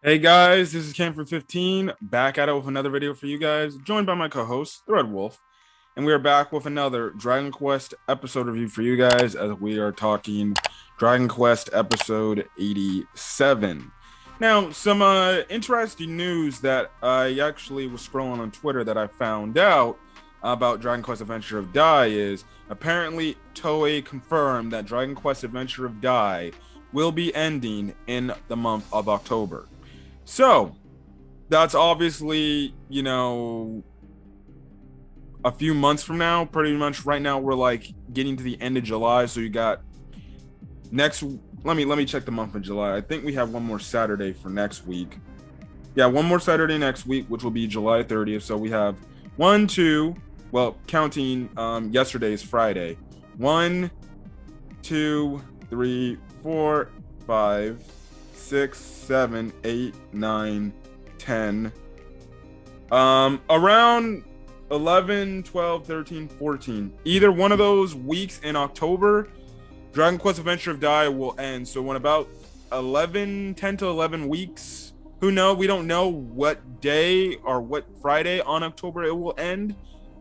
Hey guys, this is Cam from 15, back at it with another video for you guys, joined by my co-host, the Red Wolf, and we are back with another Dragon Quest episode review for you guys as we are talking Dragon Quest episode 87. Now, some interesting news that I actually was scrolling on Twitter that I found out about Dragon Quest Adventure of Dai is apparently Toei confirmed that Dragon Quest Adventure of Dai will be ending in the month of October. So that's obviously, a few months from now. Pretty much right now we're like getting to the end of July. So you got next let me check the month of July. I think we have one more Saturday for next week. Yeah, one more Saturday next week, which will be July 30th. So we have one, two, well, counting yesterday's Friday. 1, 2, 3, 4, 5, 6, 7, 8, 9, 10. Around 11, 12, 13, 14. Either one of those weeks in October, Dragon Quest Adventure of Dai will end. So when about 10 to 11 weeks, we don't know what day or what Friday on October it will end.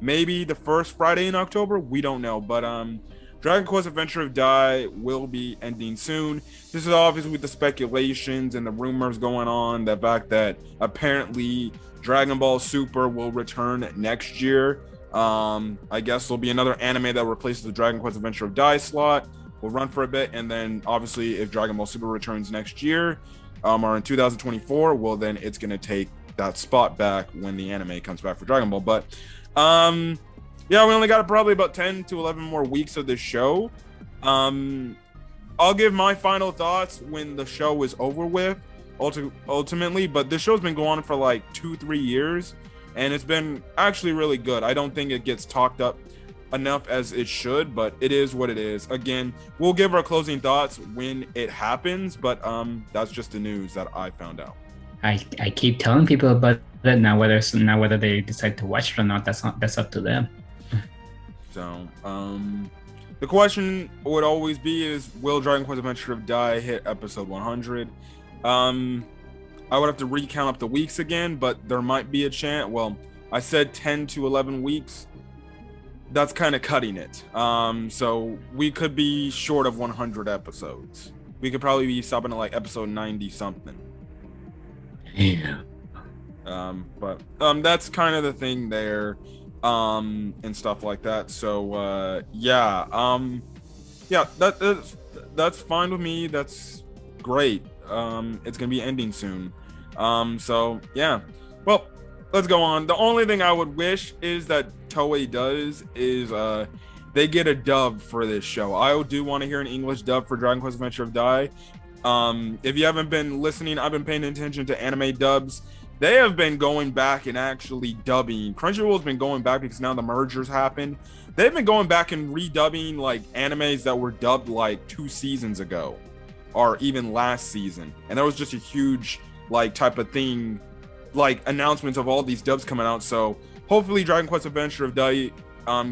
Maybe the first Friday in October, we don't know. But Dragon Quest Adventure of Dai will be ending soon. This is obviously with the speculations and the rumors going on, the fact that apparently Dragon Ball Super will return next year. I guess there'll be another anime that replaces the Dragon Quest Adventure of Dai slot. Will run for a bit, and then obviously if Dragon Ball Super returns next year, or in 2024, well then it's gonna take that spot back when the anime comes back for Dragon Ball. But yeah, we only got probably about 10 to 11 more weeks of this show. I'll give my final thoughts when the show is over with, ultimately. But this show's been going on for like 2-3 years, and it's been actually really good. I don't think it gets talked up enough as it should, but it is what it is. Again, we'll give our closing thoughts when it happens, but that's just the news that I found out. I keep telling people about it now. Whether they decide to watch it or not, that's up to them. So, the question would always be is, will Dragon Quest Adventure of Dai hit episode 100? I would have to recount up the weeks again, but there might be a chance. Well, I said 10 to 11 weeks. That's kind of cutting it. So we could be short of 100 episodes. We could probably be stopping at like episode 90 something. Yeah. But that's kind of the thing there. And stuff like that. So yeah, that's fine with me. That's great. It's gonna be ending soon. So yeah. Well, let's go on. The only thing I would wish is that Toei does is they get a dub for this show. I do want to hear an English dub for Dragon Quest Adventure of Dai. If you haven't been listening, I've been paying attention to anime dubs. They have been going back and actually dubbing. Crunchyroll's been going back because now the mergers happened. They've been going back and redubbing like animes that were dubbed like 2 seasons ago, or even last season. And that was just a huge like type of thing, like announcements of all these dubs coming out. So hopefully Dragon Quest Adventure of Dai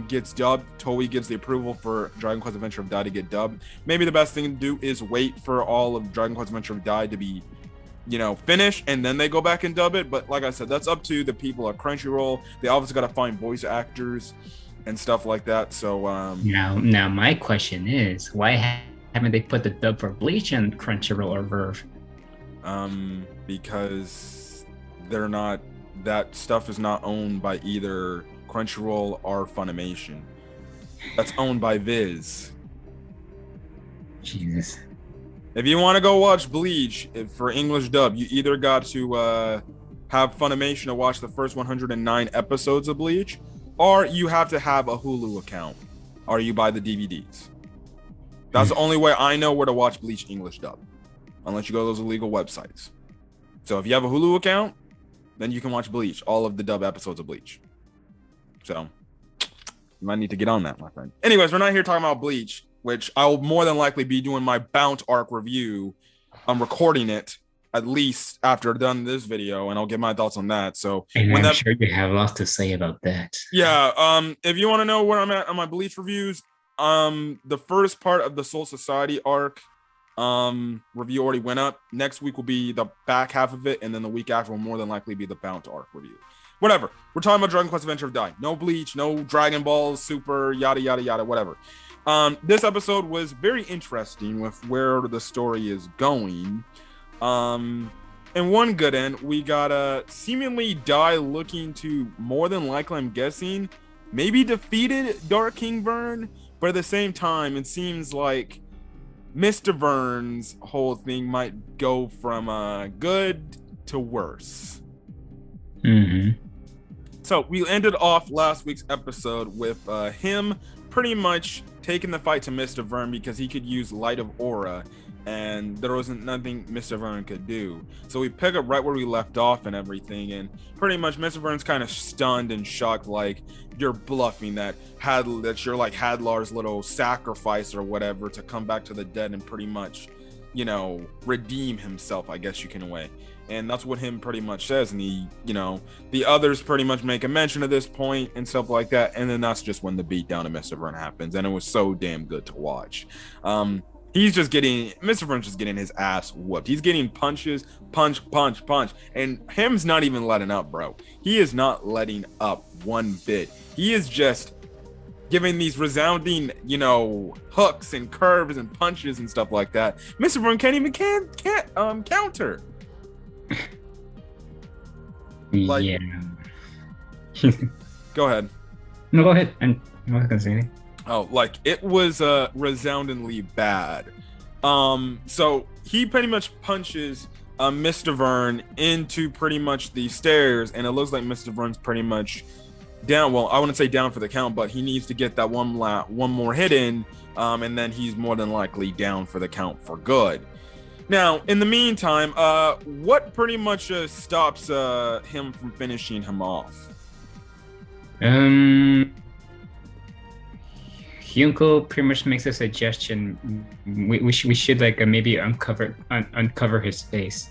gets dubbed. Toei gives the approval for Dragon Quest Adventure of Dai to get dubbed. Maybe the best thing to do is wait for all of Dragon Quest Adventure of Dai to be finish, and then they go back and dub it. But like I said, that's up to the people at Crunchyroll. They obviously got to find voice actors and stuff like that. So now my question is, why haven't they put the dub for Bleach on Crunchyroll or Verve? Because they're not, that stuff is not owned by either Crunchyroll or Funimation. That's owned by Viz. Jesus. If you want to go watch Bleach for English dub, you either got to have Funimation to watch the first 109 episodes of Bleach, or you have to have a Hulu account, or you buy the DVDs. That's the only way I know where to watch Bleach English dub, unless you go to those illegal websites. So if you have a Hulu account, then you can watch Bleach, all of the dub episodes of Bleach. So you might need to get on that, my friend. Anyways, we're not here talking about Bleach, which I'll more than likely be doing my Bounce arc review. I'm recording it at least after I've done this video, and I'll give my thoughts on that. So and I'm sure you have lots to say about that. Yeah. If you want to know where I'm at on my Bleach reviews, the first part of the Soul Society arc, review already went up. Next week will be the back half of it, and then the week after will more than likely be the Bount arc review. Whatever. We're talking about Dragon Quest Adventure of Dai. No Bleach, no Dragon Balls, Super, yada yada yada, whatever. This episode was very interesting with where the story is going. In one good end, we got seemingly Dai looking to more than likely, I'm guessing, maybe defeated Dark King Vearn, but at the same time, it seems like Mystervearn's whole thing might go from good to worse. Mm-hmm. So we ended off last week's episode with him pretty much taking the fight to Mystervearn because he could use Light of Aura, and there wasn't nothing Mystervearn could do. So we pick up right where we left off and everything, and pretty much Mystervearn's kind of stunned and shocked, like you're bluffing that you're like Hadlar's little sacrifice or whatever to come back to the dead and pretty much, redeem himself, I guess you can way. And that's what him pretty much says. And he, the others pretty much make a mention of this point and stuff like that. And then that's just when the beatdown of Mystervearn happens. And it was so damn good to watch. Mystervearn's just getting his ass whooped. He's getting punches, punch. And him's not even letting up, bro. He is not letting up one bit. He is just giving these resounding, hooks and curves and punches and stuff like that. Mystervearn can't counter. Yeah. Go ahead. No, go ahead. I'm not gonna say anything. Oh, it was resoundingly bad. So he pretty much punches Mystervearn into pretty much the stairs, and it looks like Mystervearn's pretty much down. Well, I wouldn't say down for the count, but he needs to get that one more hit in, and then he's more than likely down for the count for good. Now, in the meantime, what pretty much stops him from finishing him off? Hyunko pretty much makes a suggestion. We should maybe uncover his face,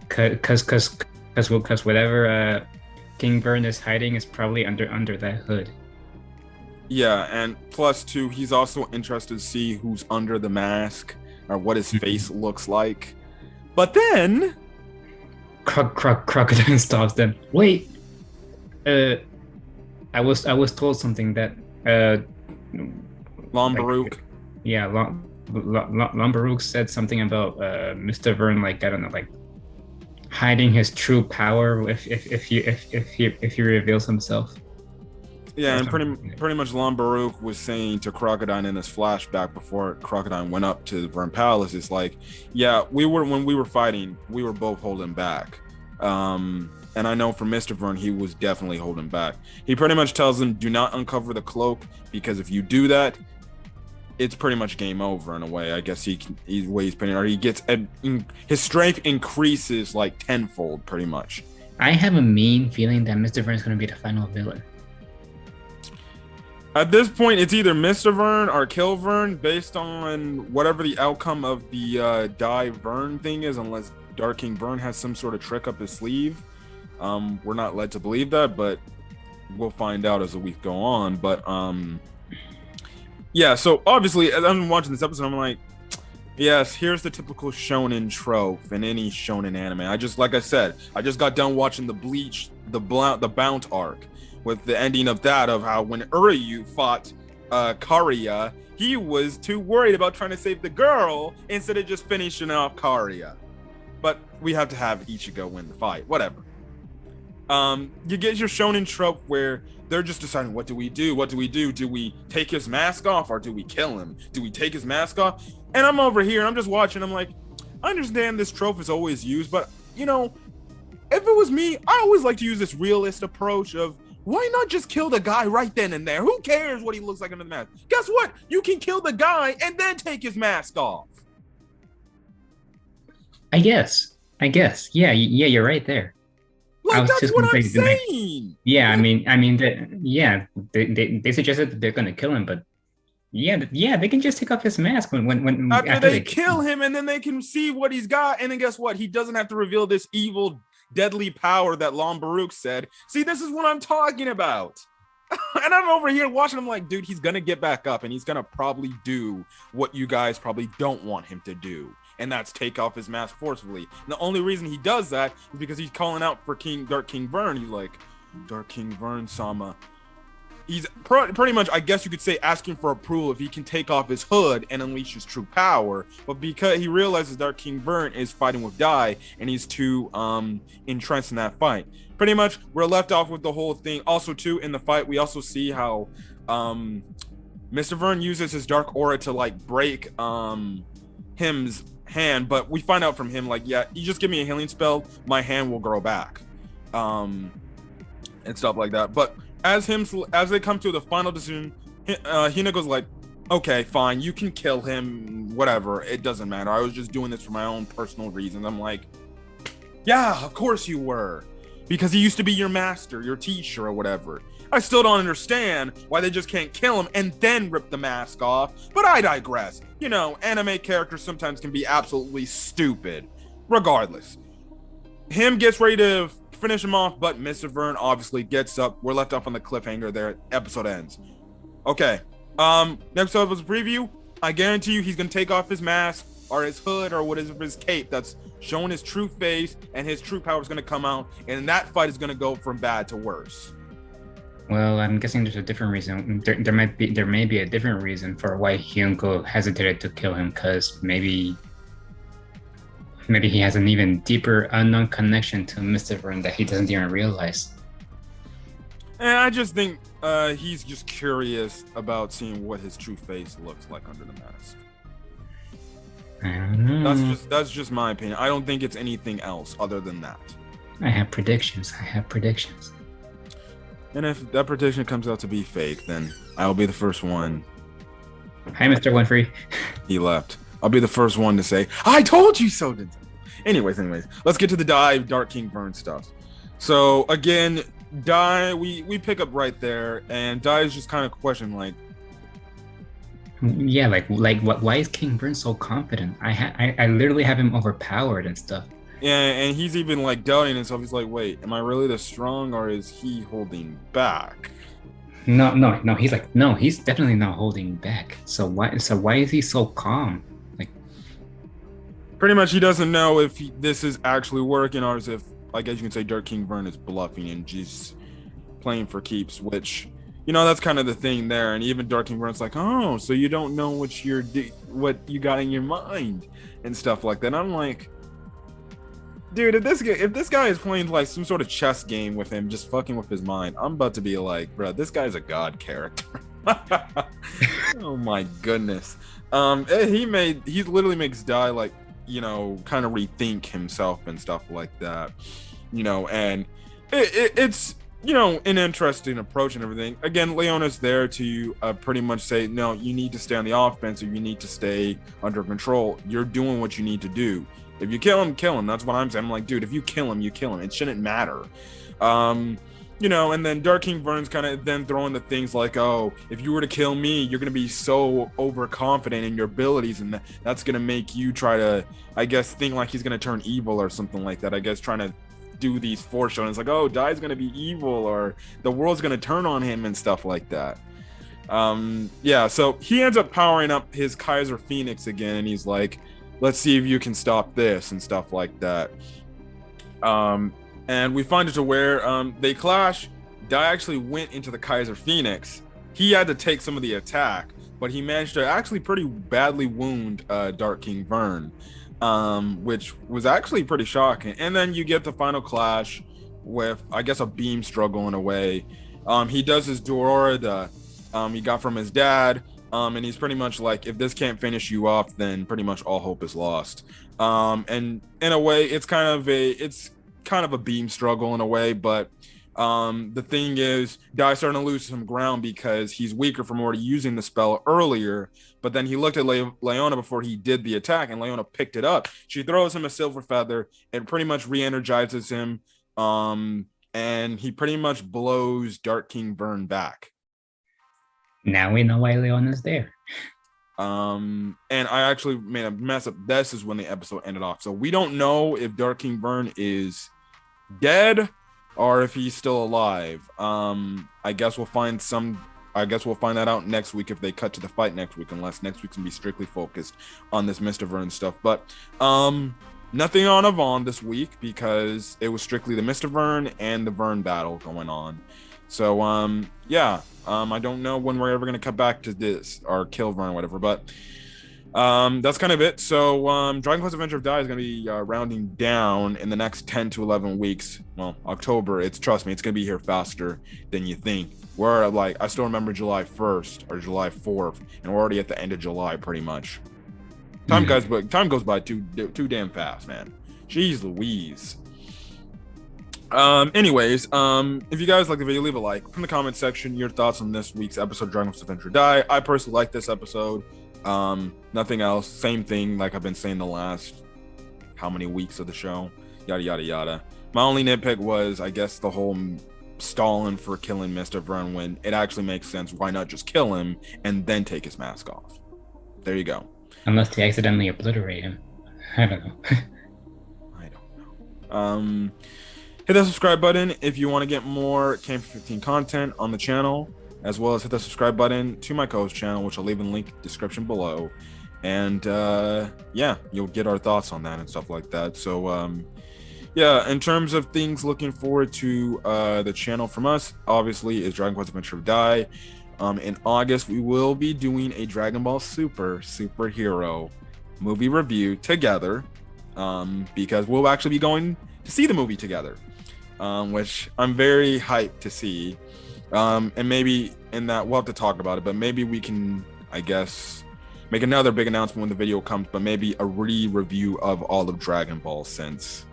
cause whatever King Vearn is hiding is probably under that hood. Yeah, and plus two, he's also interested to see who's under the mask or what his face looks like. But then Crocodile stops them. Wait, I was told something that Lombaruk. Lombaruk said something about Mystervearn, I don't know, hiding his true power if he reveals himself. Yeah, and pretty much Lombaruk was saying to Crocodile in his flashback before Crocodile went up to the Vearn Palace, it's like, yeah, when we were fighting, we were both holding back. And I know for Mystervearn, he was definitely holding back. He pretty much tells him, do not uncover the cloak, because if you do that, it's pretty much game over in a way. I guess he gets his strength increases tenfold, pretty much. I have a mean feeling that Mystervearn is going to be the final villain. At this point, it's either Mystervearn or Kill Vearn, based on whatever the outcome of the Die Vearn thing is, unless Dark King Vearn has some sort of trick up his sleeve. We're not led to believe that, but we'll find out as the week go on. But yeah, so obviously, as I'm watching this episode, I'm like, yes, here's the typical shonen trope in any shonen anime. I just got done watching the Bleach, the Bount arc, with the ending of that, of how when Uryu fought Karia, he was too worried about trying to save the girl instead of just finishing off Karia. But we have to have Ichigo win the fight, whatever. You get your shonen trope where they're just deciding, what do we do? Do we take his mask off or do we kill him? Do we take his mask off? And I'm over here and I'm just watching. I'm like, I understand this trope is always used, but if it was me, I always like to use this realist approach of, why not just kill the guy right then and there? Who cares what he looks like under the mask? Guess what? You can kill the guy and then take his mask off. I guess. Yeah, you're right there. That's what I'm saying. Yeah, they suggested that they're gonna kill him, but yeah, they can just take off his mask when after they kill him, and then they can see what he's got, and then guess what? He doesn't have to reveal this evil, deadly power that Lombaruk said. See, this is what I'm talking about. And I'm over here watching him like, dude, he's gonna get back up and he's gonna probably do what you guys probably don't want him to do. And that's take off his mask forcefully. And the only reason he does that is because he's calling out for Dark King Vearn. He's like, Dark King Vearn, Sama. He's pretty much, I guess you could say, asking for approval if he can take off his hood and unleash his true power. But because he realizes Dark King Vearn is fighting with Dai, and he's too entrenched in that fight. Pretty much, we're left off with the whole thing. Also, too, in the fight, we also see how Mystervearn uses his dark aura to like break Hym's hand, but we find out from him like, yeah, you just give me a healing spell, my hand will grow back, and stuff like that. But as they come to the final decision, Hinako's like, okay, fine, you can kill him, whatever, it doesn't matter. I was just doing this for my own personal reasons. I'm like, yeah, of course you were, because he used to be your master, your teacher, or whatever. I still don't understand why they just can't kill him and then rip the mask off, but I digress. You know, anime characters sometimes can be absolutely stupid. Regardless, Hym gets ready to finish him off, but Mystervearn obviously gets up. We're left off on the cliffhanger there. Episode ends. Okay. Next episode's preview. I guarantee you he's gonna take off his mask or his hood or whatever, his cape that's showing his true face, and his true power is gonna come out, and that fight is gonna go from bad to worse. Well, I'm guessing there's a different reason. There may be a different reason for why Hyunko hesitated to kill him, because maybe he has an even deeper unknown connection to Mystervearn that he doesn't even realize. And I just think he's just curious about seeing what his true face looks like under the mask. I don't know. That's just my opinion. I don't think it's anything else other than that. I have predictions. And if that prediction comes out to be fake, then I'll be the first one. Hi, Mr. Winfrey. He left. I'll be the first one to say, I told you so. Anyways, let's get to the Dark King Vearn stuff. So again, Dai, we pick up right there, and Dai is just kind of questioning, like, yeah, like what? Why is King Vearn so confident? I literally have him overpowered and stuff. Yeah, and he's even like doubting himself. He's like, wait, am I really this strong, or is he holding back? No. He's like, no, he's definitely not holding back. So why is he so calm? Like, pretty much, he doesn't know if this is actually working, or if, I guess you can say, Dark King Vearn is bluffing and just playing for keeps. Which, you know, that's kind of the thing there. And even Dark King Vearn's like, oh, so you don't know what you got in your mind and stuff like that. And I'm like, dude, if this guy is playing like some sort of chess game with him, just fucking with his mind, I'm about to be like, bro, this guy's a god character. Oh my goodness. He literally makes Dai, like, you know, kind of rethink himself and stuff like that, you know, and it's, you know, an interesting approach and everything. Again, Leona's there to pretty much say, no, you need to stay on the offense, or you need to stay under control. You're doing what you need to do. If you kill him, kill him. That's what I'm saying. I'm like, dude, if you kill him, you kill him. It shouldn't matter. You know, and then Dark King Vearn's kind of then throwing the things like, oh, if you were to kill me, you're going to be so overconfident in your abilities, and that's going to make you try to, I guess, think like he's going to turn evil or something like that. I guess trying to do these foreshadowings like, oh, Dai's going to be evil, or the world's going to turn on him and stuff like that. Yeah, so he ends up powering up his Kaiser Phoenix again, and he's like, let's see if you can stop this and stuff like that. And we find it to where they clash. Dai actually went into the Kaiser Phoenix. He had to take some of the attack, but he managed to actually pretty badly wound Dark King Vearn, which was actually pretty shocking. And then you get the final clash with, I guess, a beam struggle in a way. He does his Durora he got from his dad. And he's pretty much like, if this can't finish you off, then pretty much all hope is lost. And in a way, it's kind of a beam struggle in a way, but the thing is, Dai's starting to lose some ground because he's weaker from already using the spell earlier. But then he looked at Leona before he did the attack, and Leona picked it up. She throws him a silver feather. It pretty much re-energizes him, and he pretty much blows Dark King Vearn back. Now we know why Leona's there. And I actually made a mess up. This is when the episode ended off. So we don't know if Dark King Vearn is dead or if he's still alive. I guess we'll find that out next week if they cut to the fight next week, unless next week's gonna be strictly focused on this Mystervearn stuff. But nothing on Avon this week because it was strictly the Mystervearn and the Vearn battle going on. So yeah, I don't know when we're ever gonna cut back to this or kill Vearn or whatever, but that's kind of it. So Dragon Quest Adventure of Die is going to be rounding down in the next 10 to 11 weeks. Well, October, trust me, it's going to be here faster than you think. We're like, I still remember July 1st or July 4th, and we're already at the end of July pretty much. Time goes by too damn fast, man. Jeez Louise. Anyways, if you guys like the video, leave a like. Put in the comment section your thoughts on this week's episode of Dragon Quest Adventure Die. I personally like this episode. Nothing else, same thing like I've been saying the last how many weeks of the show, yada yada yada. My only nitpick was, I guess, the whole stalling for killing Mystervearn when it actually makes sense. Why not just kill him and then take his mask off? There you go. Unless they accidentally obliterate him. I don't know. I don't know. Hit that subscribe button if you want to get more KM15 content on the channel, as well as hit the subscribe button to my co-host channel, which I'll leave in the link description below. And yeah, you'll get our thoughts on that and stuff like that. So yeah, in terms of things looking forward to the channel from us, obviously, is Dragon Quest Adventure of Die. In August, we will be doing a Dragon Ball Super superhero movie review together, because we'll actually be going to see the movie together, which I'm very hyped to see. And maybe in that, we'll have to talk about it, but maybe we can, I guess, make another big announcement when the video comes, but maybe a re-review of all of Dragon Ball, since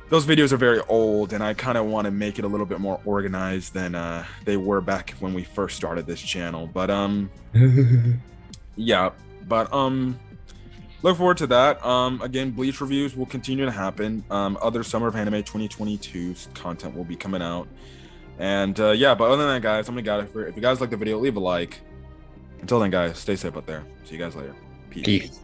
those videos are very old and I kind of want to make it a little bit more organized than they were back when we first started this channel. But yeah, but look forward to that. Again, Bleach reviews will continue to happen. Other Summer of Anime 2022 content will be coming out. And yeah, but other than that, guys, I'm gonna get it. If you guys like the video, leave a like. Until then, guys, stay safe out there. See you guys later. Peace.